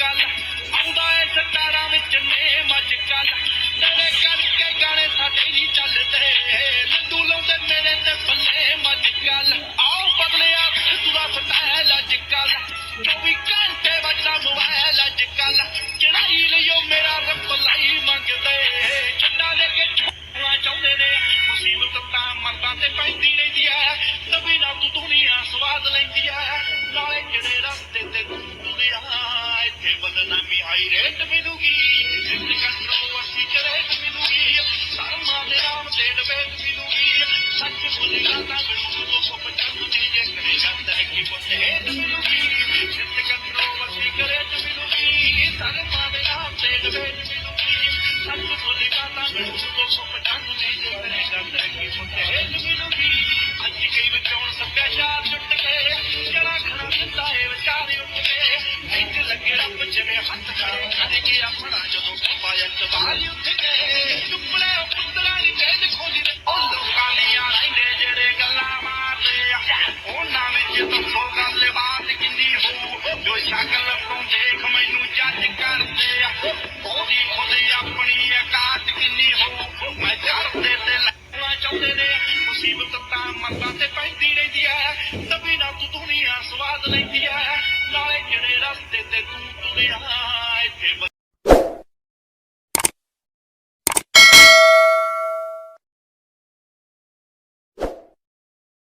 कल आउंदा है सतारा which name अज कल तेरे करके गाने साडे नहीं चलदे लड्डू लाउंदे मेरे ते फलेम अज कल आओ बदलिया सिद्धू दा स्टाइल अज कल 24 घंटे बजदा मोबाइल अज कल चढ़ाई लियो मेरा रिप्लाई मंगदे छड्डा लेके छोड़ना चाहुंदे ने मुसीबत तां मर्दां ते पैंदी रहिंदी है तभी ना तू दुनिया स्वाद लैंदी है नाले किहड़े रस्ते ते तू तुरिया इत्थे बदनामी हाई रेट मिलूगी जिंद कंट्रोवर्सी च रेट मिलूगी शर्मा दे नाम ते डिबेट मिलूगी सच बोलेगा तां मिलू 295 जे करेगा तरक्की पुत्ते हेट मिलूगी जिंद कंट्रोवर्सी च रेट मिलूगी शर्मा दे नाम ते डिबेट मिलूगी सच बोलेगा तां मिलू 295 जे करेगा तरक्की पुत्ते हेट मिलूगी अज कई विचों सब्या शार जुट के जड़ा खड़ा दिंदा है विचार उठ के इंज लगे रब जिवें हथ खड़े करके अपना जदों बाबा इकबाल उठ के टुकड़े पुतला दी भेद खोली दे ओ लोकां दियां रहिंदे जेड़े गल्लां मारदे उन्हां विच दसो गल बात किन्नी हो जो शकल तो देख मैनू जज करदे ओदी खुद अपनी औकात किन्नी हो मैं चढ़दे ते लगना चाहुंदे ने मुसीबत तां मर्दां ते पैंदी रहिंदी है तभी ना तू दुनिया स्वाद लैंदी है नाले किहड़े रस्ते ते तू तुरिया इत्थे